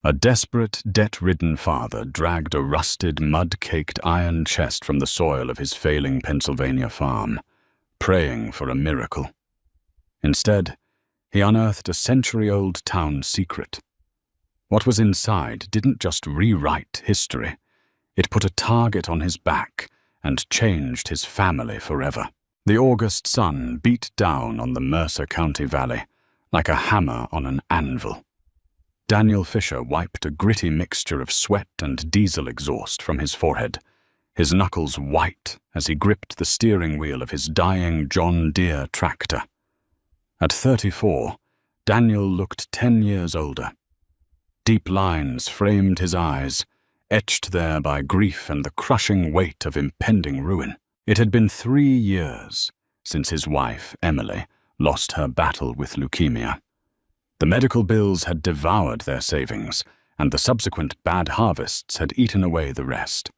A desperate, debt-ridden father dragged a rusted, mud-caked iron chest from the soil of his failing Pennsylvania farm, praying for a miracle. Instead, he unearthed a century-old town secret. What was inside didn't just rewrite history. It put a target on his back and changed his family forever. The August sun beat down on the Mercer County Valley like a hammer on an anvil. Daniel Fisher wiped a gritty mixture of sweat and diesel exhaust from his forehead, his knuckles white as he gripped the steering wheel of his dying John Deere tractor. At 34, Daniel looked 10 years older. Deep lines framed his eyes, etched there by grief and the crushing weight of impending ruin. It had been 3 years since his wife, Emily, lost her battle with leukemia. The medical bills had devoured their savings, and the subsequent bad harvests had eaten away the rest.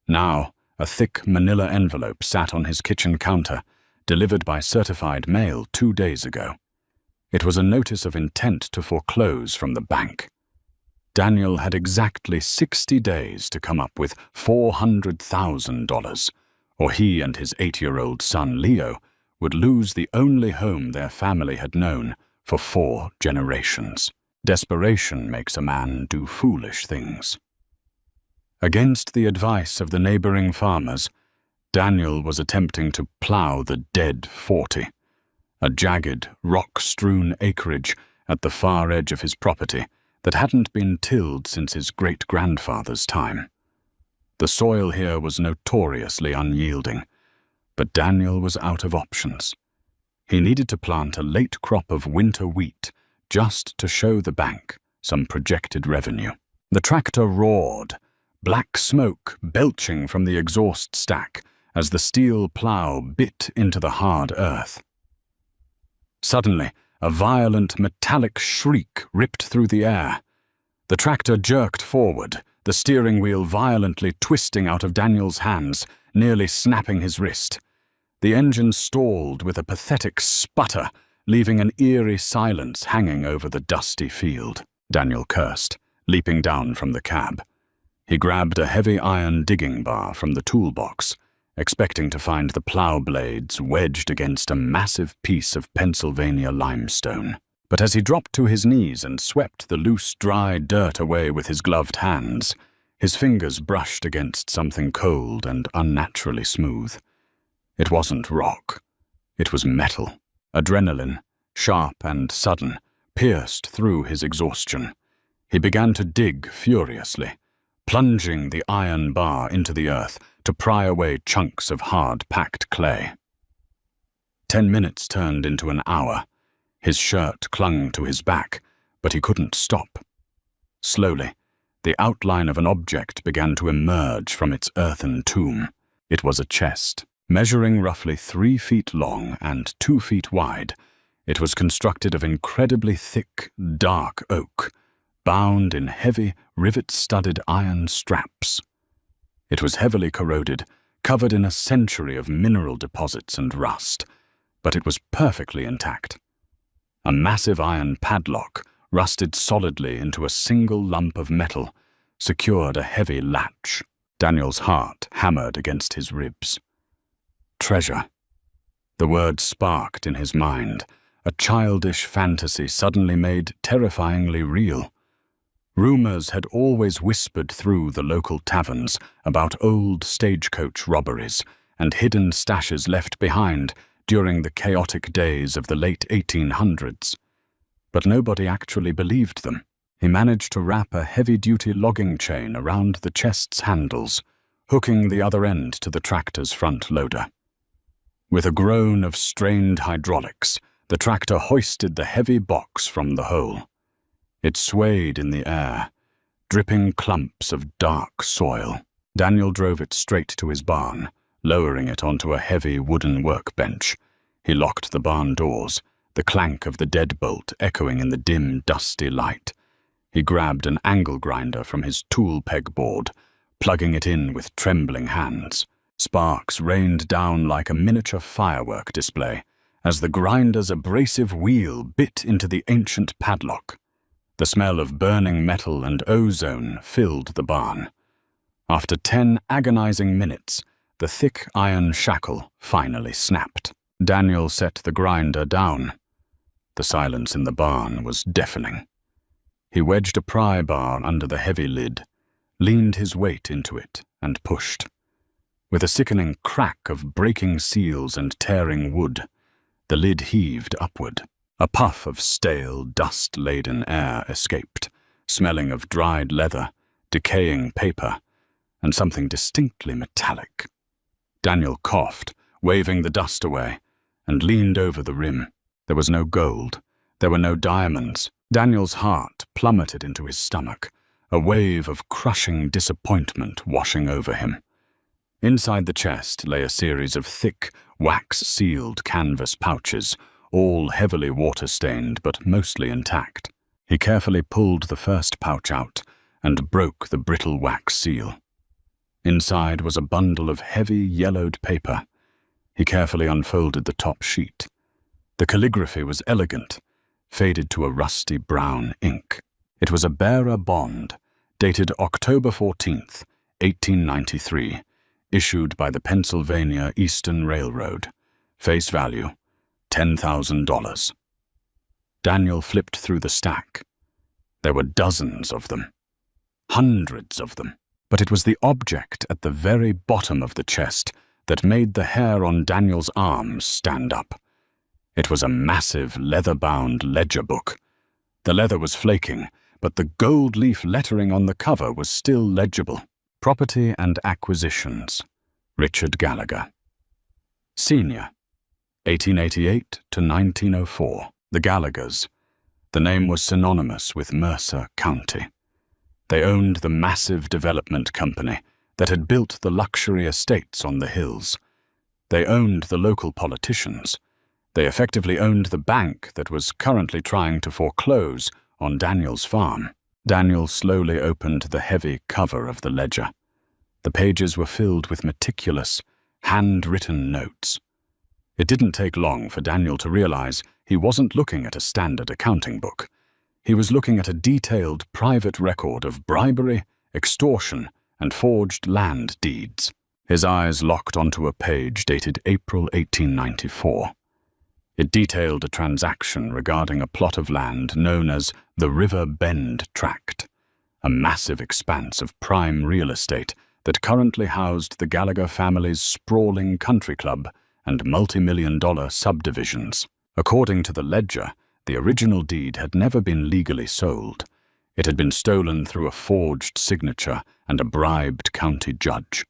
Now, a thick manila envelope sat on his kitchen counter, delivered by certified mail 2 days ago. It was a notice of intent to foreclose from the bank. Daniel had exactly 60 days to come up with $400,000, or he and his 8-year-old son Leo would lose the only home their family had known for 4 generations. Desperation makes a man do foolish things. Against the advice of the neighboring farmers, Daniel was attempting to plow the dead 40, a jagged, rock-strewn acreage at the far edge of his property that hadn't been tilled since his great-grandfather's time. The soil here was notoriously unyielding, but Daniel was out of options. He needed to plant a late crop of winter wheat just to show the bank some projected revenue. The tractor roared, black smoke belching from the exhaust stack as the steel plow bit into the hard earth. Suddenly, a violent metallic shriek ripped through the air. The tractor jerked forward, the steering wheel violently twisting out of Daniel's hands, nearly snapping his wrist. The engine stalled with a pathetic sputter, leaving an eerie silence hanging over the dusty field. Daniel cursed, leaping down from the cab. He grabbed a heavy iron digging bar from the toolbox, expecting to find the plow blades wedged against a massive piece of Pennsylvania limestone. But as he dropped to his knees and swept the loose, dry dirt away with his gloved hands, his fingers brushed against something cold and unnaturally smooth. It wasn't rock. It was metal. Adrenaline, sharp and sudden, pierced through his exhaustion. He began to dig furiously, plunging the iron bar into the earth to pry away chunks of hard-packed clay. 10 minutes turned into an hour. His shirt clung to his back, but he couldn't stop. Slowly, the outline of an object began to emerge from its earthen tomb. It was a chest. Measuring roughly 3 feet long and 2 feet wide, it was constructed of incredibly thick, dark oak, bound in heavy, rivet-studded iron straps. It was heavily corroded, covered in a century of mineral deposits and rust, but it was perfectly intact. A massive iron padlock, rusted solidly into a single lump of metal, secured a heavy latch. Daniel's heart hammered against his ribs. Treasure. The word sparked in his mind, a childish fantasy suddenly made terrifyingly real. Rumors had always whispered through the local taverns about old stagecoach robberies and hidden stashes left behind during the chaotic days of the late 1800s. But nobody actually believed them. He managed to wrap a heavy-duty logging chain around the chest's handles, hooking the other end to the tractor's front loader. With a groan of strained hydraulics, the tractor hoisted the heavy box from the hole. It swayed in the air, dripping clumps of dark soil. Daniel drove it straight to his barn, lowering it onto a heavy wooden workbench. He locked the barn doors, the clank of the deadbolt echoing in the dim, dusty light. He grabbed an angle grinder from his tool pegboard, plugging it in with trembling hands. Sparks rained down like a miniature firework display as the grinder's abrasive wheel bit into the ancient padlock. The smell of burning metal and ozone filled the barn. After 10 agonizing minutes, the thick iron shackle finally snapped. Daniel set the grinder down. The silence in the barn was deafening. He wedged a pry bar under the heavy lid, leaned his weight into it, and pushed. With a sickening crack of breaking seals and tearing wood, the lid heaved upward. A puff of stale, dust-laden air escaped, smelling of dried leather, decaying paper, and something distinctly metallic. Daniel coughed, waving the dust away, and leaned over the rim. There was no gold. There were no diamonds. Daniel's heart plummeted into his stomach, a wave of crushing disappointment washing over him. Inside the chest lay a series of thick, wax-sealed canvas pouches, all heavily water-stained but mostly intact. He carefully pulled the first pouch out and broke the brittle wax seal. Inside was a bundle of heavy, yellowed paper. He carefully unfolded the top sheet. The calligraphy was elegant, faded to a rusty brown ink. It was a bearer bond, dated October 14th, 1893, issued by the Pennsylvania Eastern Railroad. Face value, $10,000. Daniel flipped through the stack. There were dozens of them. Hundreds of them. But it was the object at the very bottom of the chest that made the hair on Daniel's arms stand up. It was a massive leather-bound ledger book. The leather was flaking, but the gold leaf lettering on the cover was still legible. Property and Acquisitions, Richard Gallagher. Senior, 1888 to 1904. The Gallaghers. The name was synonymous with Mercer County. They owned the massive development company that had built the luxury estates on the hills. They owned the local politicians. They effectively owned the bank that was currently trying to foreclose on Daniel's farm. Daniel slowly opened the heavy cover of the ledger. The pages were filled with meticulous, handwritten notes. It didn't take long for Daniel to realize he wasn't looking at a standard accounting book. He was looking at a detailed private record of bribery, extortion, and forged land deeds. His eyes locked onto a page dated April 1894. It detailed a transaction regarding a plot of land known as the River Bend Tract, a massive expanse of prime real estate that currently housed the Gallagher family's sprawling country club and multi-million-dollar subdivisions. According to the ledger, the original deed had never been legally sold. It had been stolen through a forged signature and a bribed county judge.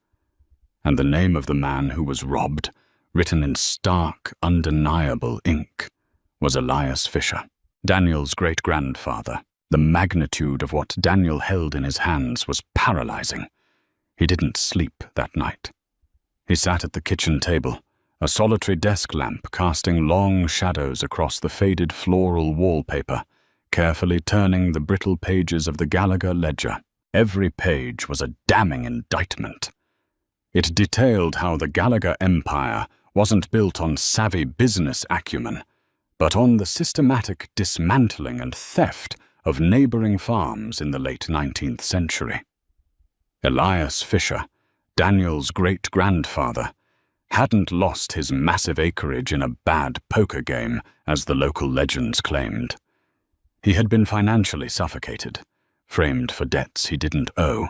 And the name of the man who was robbed, written in stark, undeniable ink, was Elias Fisher, Daniel's great-grandfather. The magnitude of what Daniel held in his hands was paralyzing. He didn't sleep that night. He sat at the kitchen table, a solitary desk lamp casting long shadows across the faded floral wallpaper, carefully turning the brittle pages of the Gallagher ledger. Every page was a damning indictment. It detailed how the Gallagher empire wasn't built on savvy business acumen, but on the systematic dismantling and theft of neighboring farms in the late 19th century. Elias Fisher, Daniel's great-grandfather, hadn't lost his massive acreage in a bad poker game, as the local legends claimed. He had been financially suffocated, framed for debts he didn't owe,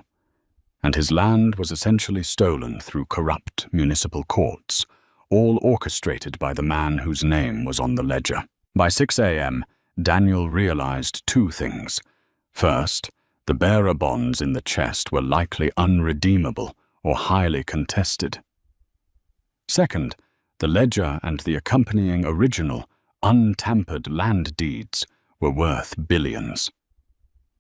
and his land was essentially stolen through corrupt municipal courts, all orchestrated by the man whose name was on the ledger. By 6 a.m., Daniel realized two things. First, the bearer bonds in the chest were likely unredeemable or highly contested. Second, the ledger and the accompanying original, untampered land deeds were worth billions.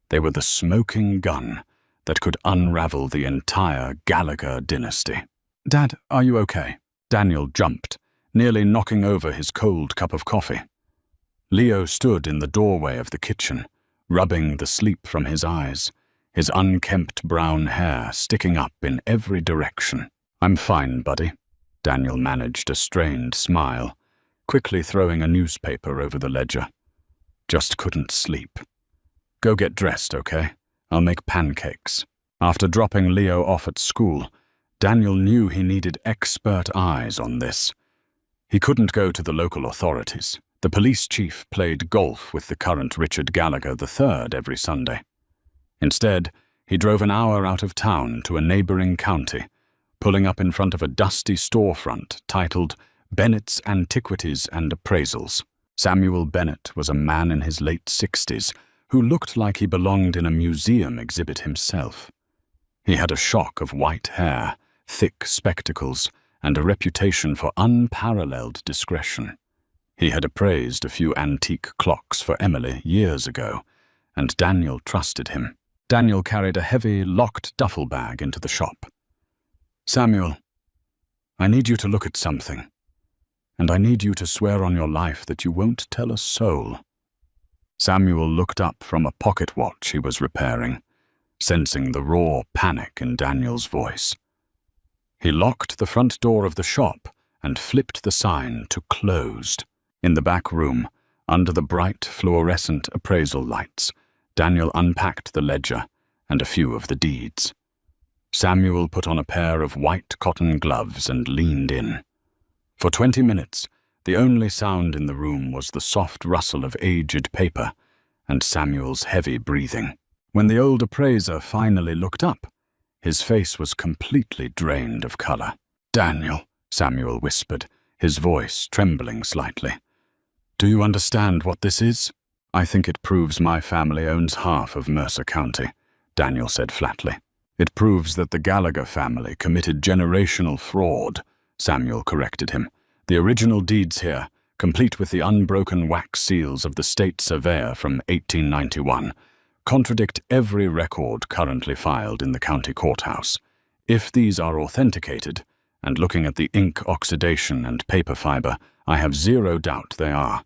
They were the smoking gun that could unravel the entire Gallagher dynasty. "Dad, are you okay?" Daniel jumped, nearly knocking over his cold cup of coffee. Leo stood in the doorway of the kitchen, rubbing the sleep from his eyes, his unkempt brown hair sticking up in every direction. "I'm fine, buddy." Daniel managed a strained smile, quickly throwing a newspaper over the ledger. "Just couldn't sleep." Go get dressed, okay? I'll make pancakes." After dropping Leo off at school, Daniel knew he needed expert eyes on this. He couldn't go to the local authorities. The police chief played golf with the current Richard Gallagher III every Sunday. Instead, he drove an hour out of town to a neighboring county, pulling up in front of a dusty storefront titled Bennett's Antiquities and Appraisals. Samuel Bennett was a man in his late 60s who looked like he belonged in a museum exhibit himself. He had a shock of white hair, thick spectacles, and a reputation for unparalleled discretion. He had appraised a few antique clocks for Emily years ago, and Daniel trusted him. Daniel carried a heavy, locked duffel bag into the shop. "Samuel, I need you to look at something, and I need you to swear on your life that you won't tell a soul." Samuel looked up from a pocket watch he was repairing, sensing the raw panic in Daniel's voice. He locked the front door of the shop and flipped the sign to closed. In the back room, under the bright fluorescent appraisal lights, Daniel unpacked the ledger and a few of the deeds. Samuel put on a pair of white cotton gloves and leaned in. For 20 minutes, the only sound in the room was the soft rustle of aged paper and Samuel's heavy breathing. When the old appraiser finally looked up, his face was completely drained of color. "Daniel," Samuel whispered, his voice trembling slightly. "Do you understand what this is?" "I think it proves my family owns half of Mercer County," Daniel said flatly. "It proves that the Gallagher family committed generational fraud," Samuel corrected him. "The original deeds here, complete with the unbroken wax seals of the state surveyor from 1891, contradict every record currently filed in the county courthouse. If these are authenticated, and looking at the ink oxidation and paper fiber, I have zero doubt they are.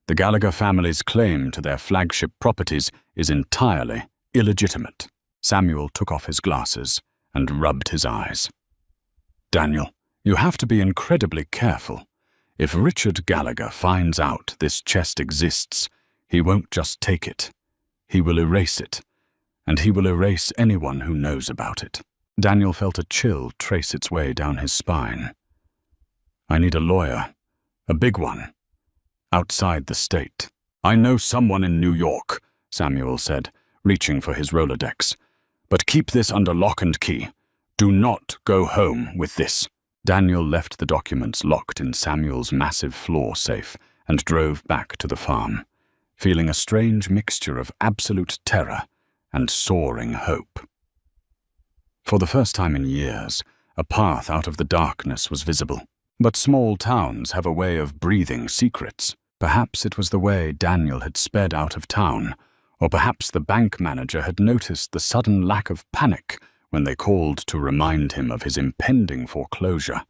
The Gallagher family's claim to their flagship properties is entirely illegitimate." Samuel took off his glasses and rubbed his eyes. "Daniel, you have to be incredibly careful. If Richard Gallagher finds out this chest exists, he won't just take it. He will erase it, and he will erase anyone who knows about it." Daniel felt a chill trace its way down his spine. "I need a lawyer, a big one, outside the state." "I know someone in New York," Samuel said, reaching for his Rolodex. "But keep this under lock and key. Do not go home with this." Daniel left the documents locked in Samuel's massive floor safe and drove back to the farm, feeling a strange mixture of absolute terror and soaring hope. For the first time in years, a path out of the darkness was visible. But small towns have a way of breathing secrets. Perhaps it was the way Daniel had sped out of town, or perhaps the bank manager had noticed the sudden lack of panic when they called to remind him of his impending foreclosure.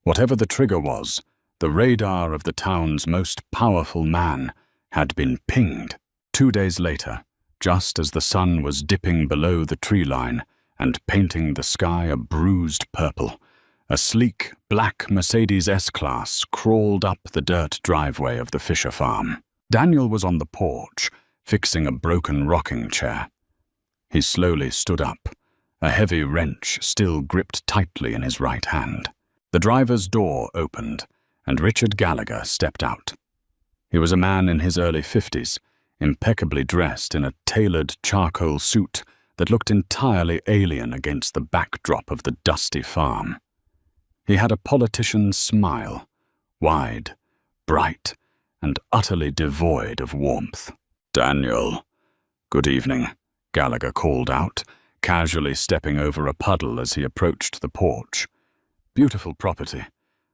Whatever the trigger was, the radar of the town's most powerful man had been pinged. 2 days later, just as the sun was dipping below the tree line and painting the sky a bruised purple, a sleek, black Mercedes S-Class crawled up the dirt driveway of the Fisher farm. Daniel was on the porch, fixing a broken rocking chair. He slowly stood up, a heavy wrench still gripped tightly in his right hand. The driver's door opened, and Richard Gallagher stepped out. He was a man in his early 50s, impeccably dressed in a tailored charcoal suit that looked entirely alien against the backdrop of the dusty farm. He had a politician's smile, wide, bright, and utterly devoid of warmth. "Daniel, good evening," Gallagher called out, casually stepping over a puddle as he approached the porch. "Beautiful property.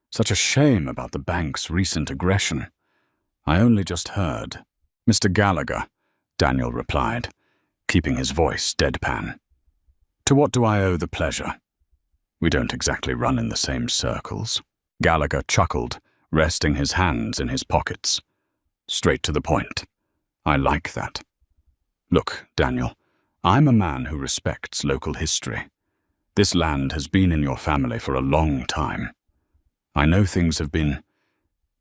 Such a shame about the bank's recent aggression. I only just heard." "Mr. Gallagher," Daniel replied, keeping his voice deadpan. "To what do I owe the pleasure? We don't exactly run in the same circles." Gallagher chuckled, resting his hands in his pockets. "Straight to the point. I like that. Look, Daniel, I'm a man who respects local history. This land has been in your family for a long time. I know things have been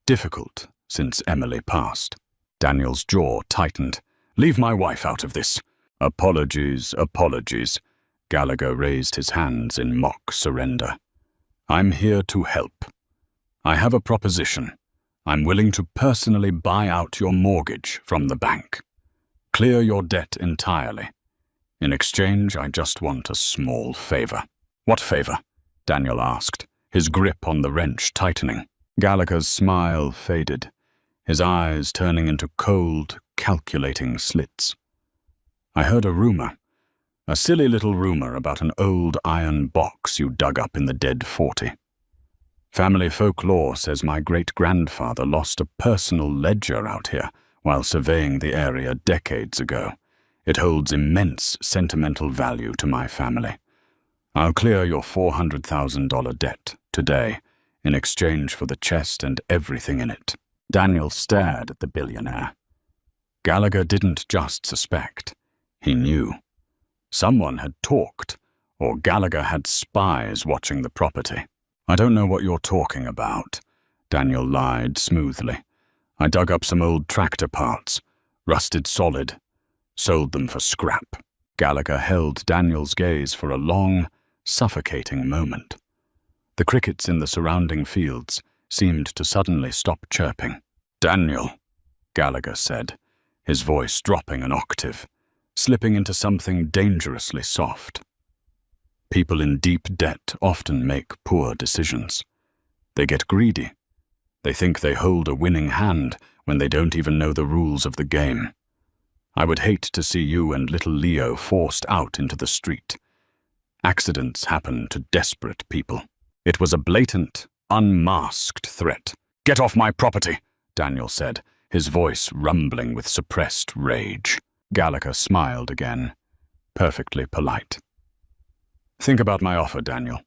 difficult since Emily passed." Daniel's jaw tightened, Leave my wife out of this." "Apologies, apologies." Gallagher raised his hands in mock surrender. "I'm here to help. I have a proposition. I'm willing to personally buy out your mortgage from the bank. Clear your debt entirely. In exchange, I just want a small favor." "What favor?" Daniel asked, his grip on the wrench tightening. Gallagher's smile faded, his eyes turning into cold, calculating slits. "I heard a rumor. A silly little rumor about an old iron box you dug up in the dead 40. Family folklore says my great-grandfather lost a personal ledger out here while surveying the area decades ago. It holds immense sentimental value to my family. I'll clear your $400,000 debt today in exchange for the chest and everything in it." Daniel stared at the billionaire. Gallagher didn't just suspect. He knew. Someone had talked, or Gallagher had spies watching the property. "I don't know what you're talking about," Daniel lied smoothly. "I dug up some old tractor parts, rusted solid, sold them for scrap." Gallagher held Daniel's gaze for a long, suffocating moment. The crickets in the surrounding fields seemed to suddenly stop chirping. "Daniel," Gallagher said, his voice dropping an octave, slipping into something dangerously soft. "People in deep debt often make poor decisions. They get greedy. They think they hold a winning hand when they don't even know the rules of the game. I would hate to see you and little Leo forced out into the street. Accidents happen to desperate people." It was a blatant, unmasked threat. "Get off my property," Daniel said, his voice rumbling with suppressed rage. Gallagher smiled again, perfectly polite. "Think about my offer, Daniel.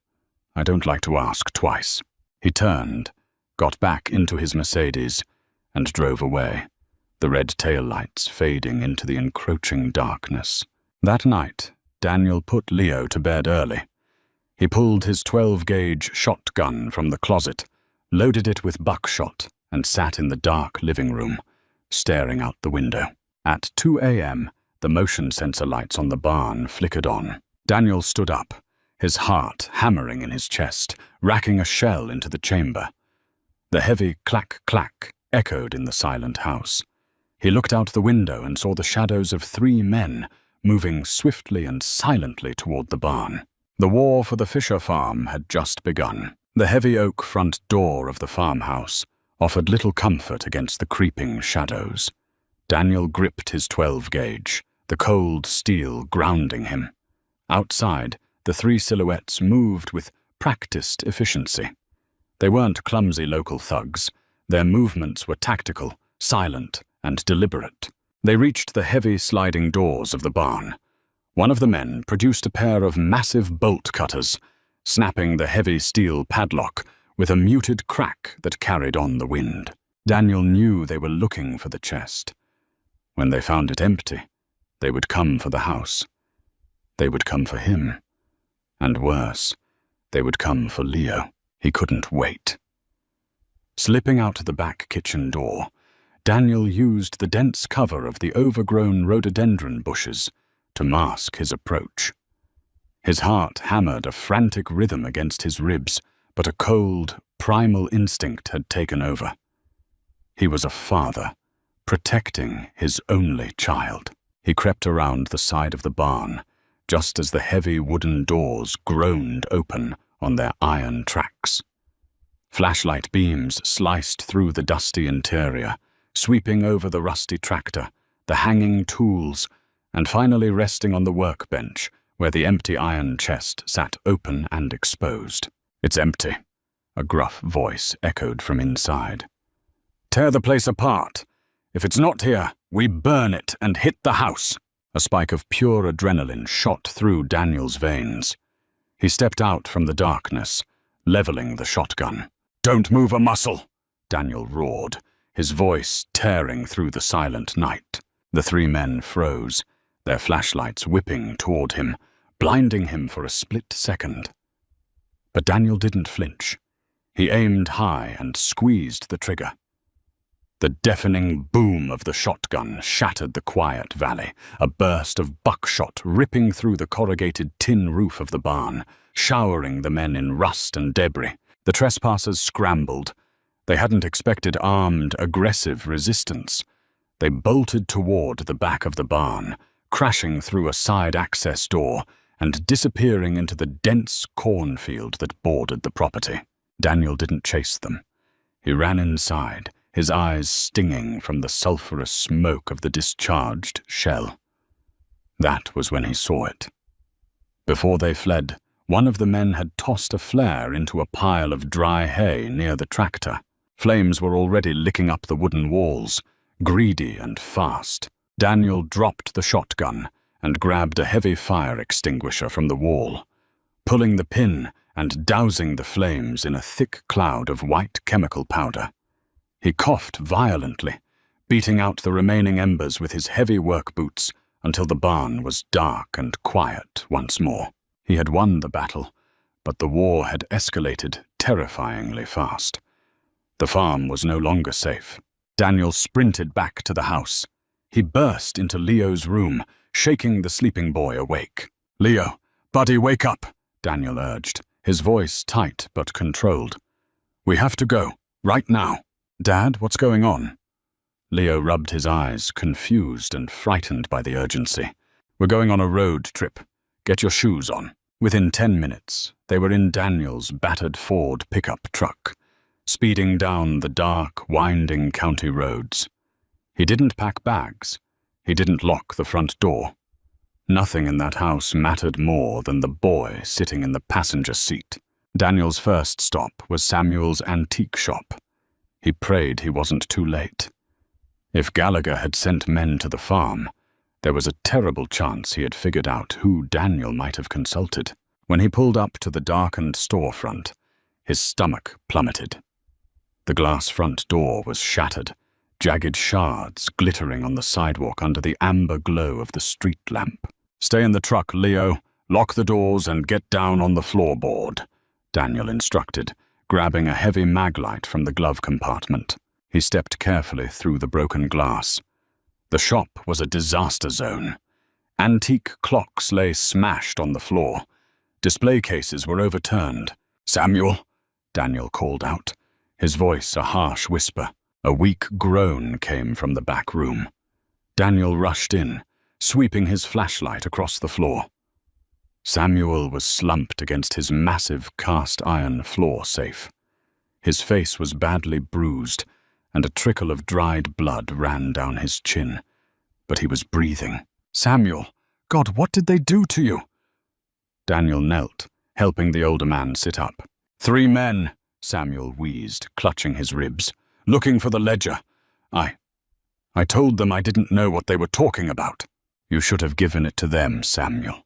I don't like to ask twice." He turned, got back into his Mercedes, and drove away, the red taillights fading into the encroaching darkness. That night, Daniel put Leo to bed early. He pulled his 12-gauge shotgun from the closet, loaded it with buckshot, and sat in the dark living room, staring out the window. At 2 a.m., the motion sensor lights on the barn flickered on. Daniel stood up, his heart hammering in his chest, racking a shell into the chamber. The heavy clack-clack echoed in the silent house. He looked out the window and saw the shadows of 3 men moving swiftly and silently toward the barn. The war for the Fisher farm had just begun. The heavy oak front door of the farmhouse offered little comfort against the creeping shadows. Daniel gripped his 12-gauge, the cold steel grounding him. Outside, the 3 silhouettes moved with practiced efficiency. They weren't clumsy local thugs. Their movements were tactical, silent, and deliberate. They reached the heavy sliding doors of the barn. One of the men produced a pair of massive bolt cutters, snapping the heavy steel padlock with a muted crack that carried on the wind. Daniel knew they were looking for the chest. When they found it empty, they would come for the house. They would come for him. And worse, they would come for Leo. He couldn't wait. Slipping out the back kitchen door, Daniel used the dense cover of the overgrown rhododendron bushes to mask his approach. His heart hammered a frantic rhythm against his ribs, but a cold, primal instinct had taken over. He was a father, protecting his only child. He crept around the side of the barn, just as the heavy wooden doors groaned open on their iron tracks. Flashlight beams sliced through the dusty interior, sweeping over the rusty tractor, the hanging tools, and finally resting on the workbench where the empty iron chest sat open and exposed. "It's empty," a gruff voice echoed from inside. "Tear the place apart. If it's not here, we burn it and hit the house." A spike of pure adrenaline shot through Daniel's veins. He stepped out from the darkness, leveling the shotgun. "Don't move a muscle," Daniel roared, his voice tearing through the silent night. The 3 men froze, their flashlights whipping toward him, blinding him for a split second. But Daniel didn't flinch. He aimed high and squeezed the trigger. The deafening boom of the shotgun shattered the quiet valley, a burst of buckshot ripping through the corrugated tin roof of the barn, showering the men in rust and debris. The trespassers scrambled. They hadn't expected armed, aggressive resistance. They bolted toward the back of the barn, crashing through a side access door and disappearing into the dense cornfield that bordered the property. Daniel didn't chase them. He ran inside, his eyes stinging from the sulphurous smoke of the discharged shell. That was when he saw it. Before they fled, one of the men had tossed a flare into a pile of dry hay near the tractor. Flames were already licking up the wooden walls, greedy and fast. Daniel dropped the shotgun and grabbed a heavy fire extinguisher from the wall, pulling the pin and dousing the flames in a thick cloud of white chemical powder. He coughed violently, beating out the remaining embers with his heavy work boots until the barn was dark and quiet once more. He had won the battle, but the war had escalated terrifyingly fast. The farm was no longer safe. Daniel sprinted back to the house. He burst into Leo's room, shaking the sleeping boy awake. "Leo, buddy, wake up," Daniel urged, his voice tight but controlled. "We have to go, right now." "Dad, what's going on?" Leo rubbed his eyes, confused and frightened by the urgency. "We're going on a road trip. Get your shoes on." Within 10 minutes, they were in Daniel's battered Ford pickup truck, speeding down the dark, winding county roads. He didn't pack bags. He didn't lock the front door. Nothing in that house mattered more than the boy sitting in the passenger seat. Daniel's first stop was Samuel's antique shop. He prayed he wasn't too late. If Gallagher had sent men to the farm, there was a terrible chance he had figured out who Daniel might have consulted. When he pulled up to the darkened storefront, his stomach plummeted. The glass front door was shattered, jagged shards glittering on the sidewalk under the amber glow of the street lamp. "Stay in the truck, Leo. Lock the doors and get down on the floorboard," Daniel instructed, grabbing a heavy maglite from the glove compartment. He stepped carefully through the broken glass. The shop was a disaster zone. Antique clocks lay smashed on the floor. Display cases were overturned. "Samuel," Daniel called out, his voice a harsh whisper. A weak groan came from the back room. Daniel rushed in, sweeping his flashlight across the floor. Samuel was slumped against his massive cast-iron floor safe. His face was badly bruised, and a trickle of dried blood ran down his chin. But he was breathing. "Samuel, God, what did they do to you?" Daniel knelt, helping the older man sit up. "3 men," Samuel wheezed, clutching his ribs. "Looking for the ledger. I told them I didn't know what they were talking about." "You should have given it to them, Samuel.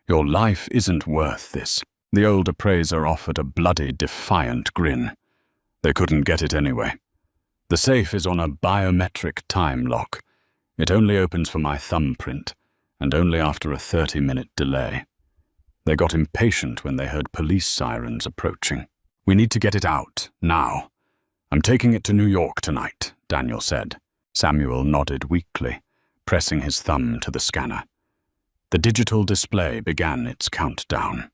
Your life isn't worth this." The old appraiser offered a bloody, defiant grin. "They couldn't get it anyway. The safe is on a biometric time lock. It only opens for my thumbprint, and only after a 30-minute delay. They got impatient when they heard police sirens approaching. We need to get it out, now. I'm taking it to New York tonight," Daniel said. Samuel nodded weakly, pressing his thumb to the scanner. The digital display began its countdown.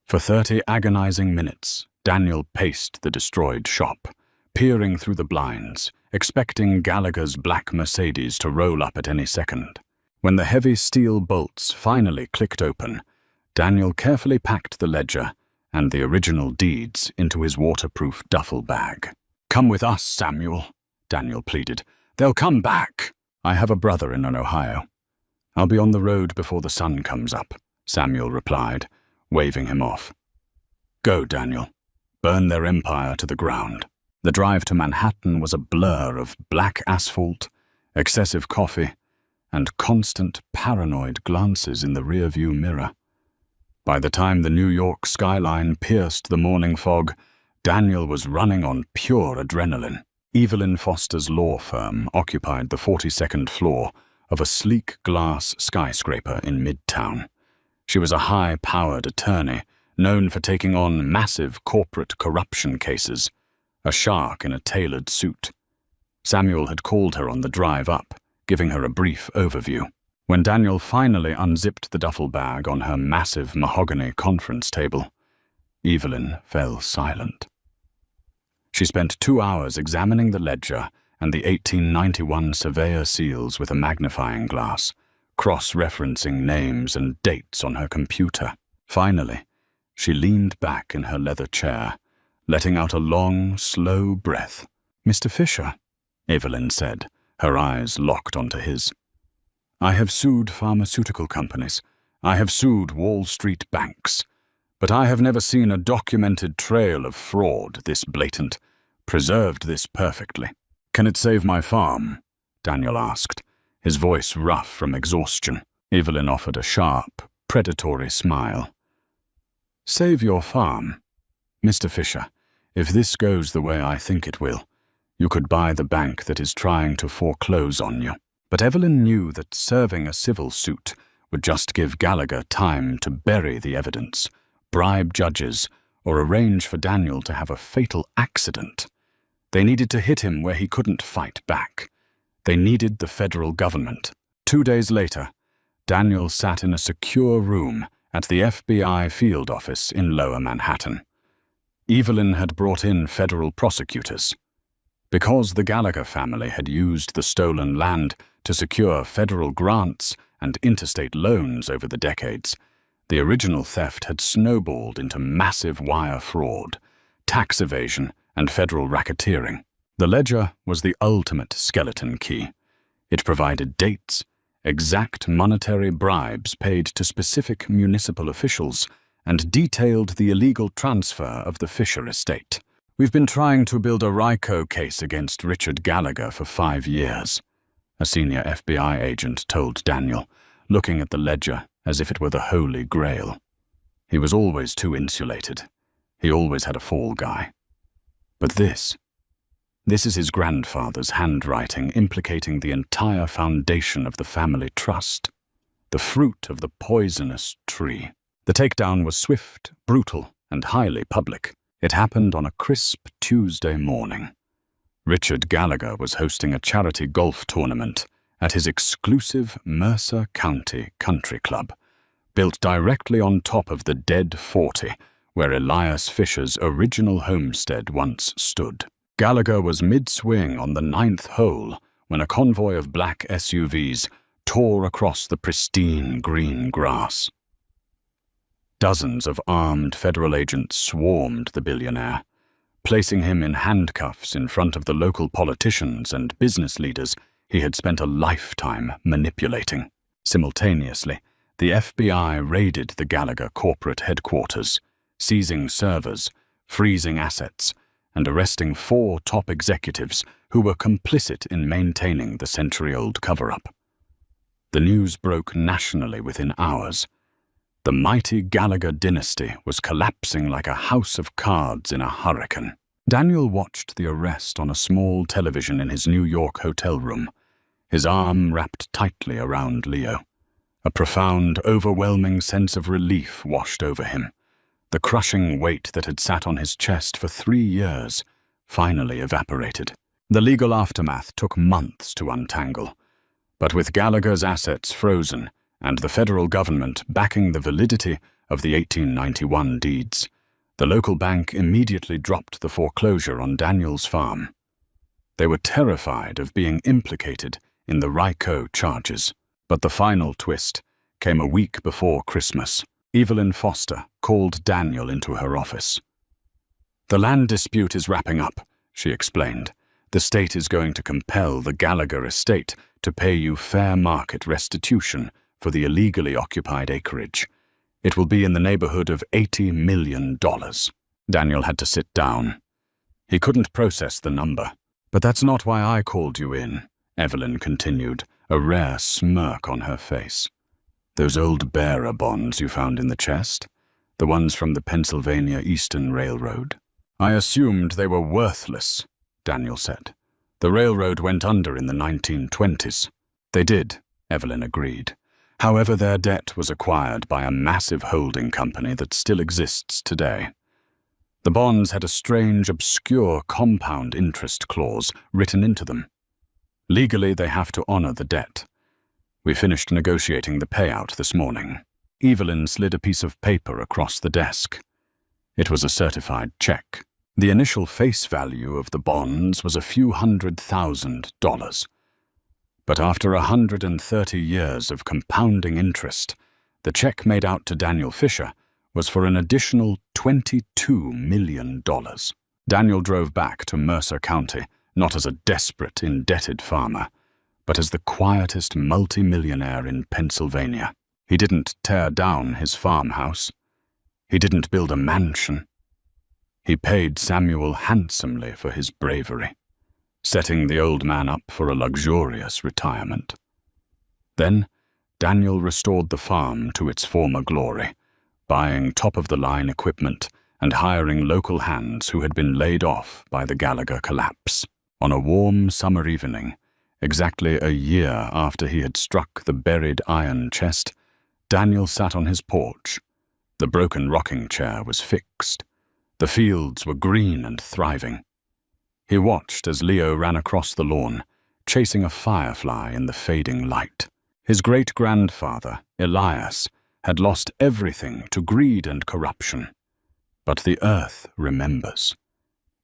For 30 agonizing minutes, Daniel paced the destroyed shop, peering through the blinds, expecting Gallagher's black Mercedes to roll up at any second. When the heavy steel bolts finally clicked open, Daniel carefully packed the ledger and the original deeds into his waterproof duffel bag. "Come with us, Samuel," Daniel pleaded. "They'll come back." "I have a brother in Ohio. I'll be on the road before the sun comes up," Samuel replied, waving him off. "Go, Daniel. Burn their empire to the ground." The drive to Manhattan was a blur of black asphalt, excessive coffee, and constant paranoid glances in the rearview mirror. By the time the New York skyline pierced the morning fog, Daniel was running on pure adrenaline. Evelyn Foster's law firm occupied the 42nd floor of a sleek glass skyscraper in Midtown. She was a high-powered attorney, known for taking on massive corporate corruption cases, a shark in a tailored suit. Samuel had called her on the drive up, giving her a brief overview. When Daniel finally unzipped the duffel bag on her massive mahogany conference table, Evelyn fell silent. She spent 2 hours examining the ledger and the 1891 surveyor seals with a magnifying glass, cross-referencing names and dates on her computer. Finally, she leaned back in her leather chair, letting out a long, slow breath. "Mr. Fisher," Evelyn said, her eyes locked onto his. "I have sued pharmaceutical companies. I have sued Wall Street banks. But I have never seen a documented trail of fraud this blatant, preserved this perfectly. Can it save my farm?" Daniel asked, his voice rough from exhaustion. Evelyn offered a sharp, predatory smile. "Save your farm? Mr. Fisher, if this goes the way I think it will, you could buy the bank that is trying to foreclose on you." But Evelyn knew that serving a civil suit would just give Gallagher time to bury the evidence, bribe judges, or arrange for Daniel to have a fatal accident. They needed to hit him where he couldn't fight back. They needed the federal government. 2 days later, Daniel sat in a secure room at the FBI field office in Lower Manhattan. Evelyn had brought in federal prosecutors. Because the Gallagher family had used the stolen land to secure federal grants and interstate loans over the decades, the original theft had snowballed into massive wire fraud, tax evasion, and federal racketeering. The ledger was the ultimate skeleton key. It provided dates, exact monetary bribes paid to specific municipal officials, and detailed the illegal transfer of the Fisher estate. "We've been trying to build a RICO case against Richard Gallagher for 5 years, a senior FBI agent told Daniel, looking at the ledger as if it were the Holy Grail. He was always too insulated. He always had a fall guy. But this is his grandfather's handwriting implicating the entire foundation of the family trust, the fruit of the poisonous tree. The takedown was swift, brutal, and highly public. It happened on a crisp Tuesday morning. Richard Gallagher was hosting a charity golf tournament at his exclusive Mercer County Country Club, built directly on top of the dead 40, where Elias Fisher's original homestead once stood. Gallagher was mid-swing on the 9th hole when a convoy of black SUVs tore across the pristine green grass. Dozens of armed federal agents swarmed the billionaire, placing him in handcuffs in front of the local politicians and business leaders he had spent a lifetime manipulating. Simultaneously, the FBI raided the Gallagher corporate headquarters, seizing servers, freezing assets, and arresting 4 top executives who were complicit in maintaining the century-old cover-up. The news broke nationally within hours. The mighty Gallagher dynasty was collapsing like a house of cards in a hurricane. Daniel watched the arrest on a small television in his New York hotel room, his arm wrapped tightly around Leo. A profound, overwhelming sense of relief washed over him. The crushing weight that had sat on his chest for 3 years finally evaporated. The legal aftermath took months to untangle, but with Gallagher's assets frozen and the federal government backing the validity of the 1891 deeds, the local bank immediately dropped the foreclosure on Daniel's farm. They were terrified of being implicated in the RICO charges, but the final twist came a week before Christmas. Evelyn Foster called Daniel into her office. "The land dispute is wrapping up," she explained. "The state is going to compel the Gallagher estate to pay you fair market restitution for the illegally occupied acreage. It will be in the neighborhood of $80 million. Daniel had to sit down. He couldn't process the number. "But that's not why I called you in," Evelyn continued, a rare smirk on her face. "Those old bearer bonds you found in the chest? The ones from the Pennsylvania Eastern Railroad?" "I assumed they were worthless," Daniel said. "The railroad went under in the 1920s. "They did," Evelyn agreed. "However, their debt was acquired by a massive holding company that still exists today. The bonds had a strange, obscure compound interest clause written into them. Legally, they have to honor the debt. We finished negotiating the payout this morning. Evelyn slid a piece of paper across the desk. It was a certified check. The initial face value of the bonds was a few $100,000. But after 130 years of compounding interest, the check made out to Daniel Fisher was for an additional $22 million. Daniel drove back to Mercer County, not as a desperate, indebted farmer, but as the quietest multimillionaire in Pennsylvania. He didn't tear down his farmhouse. He didn't build a mansion. He paid Samuel handsomely for his bravery, setting the old man up for a luxurious retirement. Then, Daniel restored the farm to its former glory, buying top-of-the-line equipment and hiring local hands who had been laid off by the Gallagher collapse. On a warm summer evening, exactly a year after he had struck the buried iron chest, Daniel sat on his porch. The broken rocking chair was fixed. The fields were green and thriving. He watched as Leo ran across the lawn, chasing a firefly in the fading light. His great-grandfather, Elias, had lost everything to greed and corruption. But the earth remembers.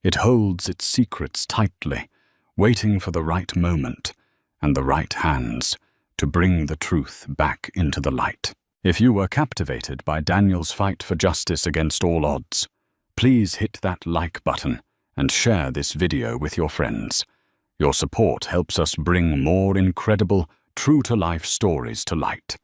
It holds its secrets tightly, waiting for the right moment and the right hands to bring the truth back into the light. If you were captivated by Daniel's fight for justice against all odds, please hit that like button and share this video with your friends. Your support helps us bring more incredible, true-to-life stories to light.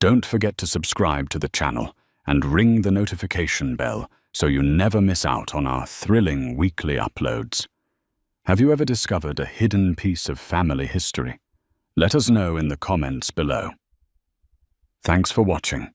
Don't forget to subscribe to the channel and ring the notification bell so you never miss out on our thrilling weekly uploads. Have you ever discovered a hidden piece of family history? Let us know in the comments below. Thanks for watching.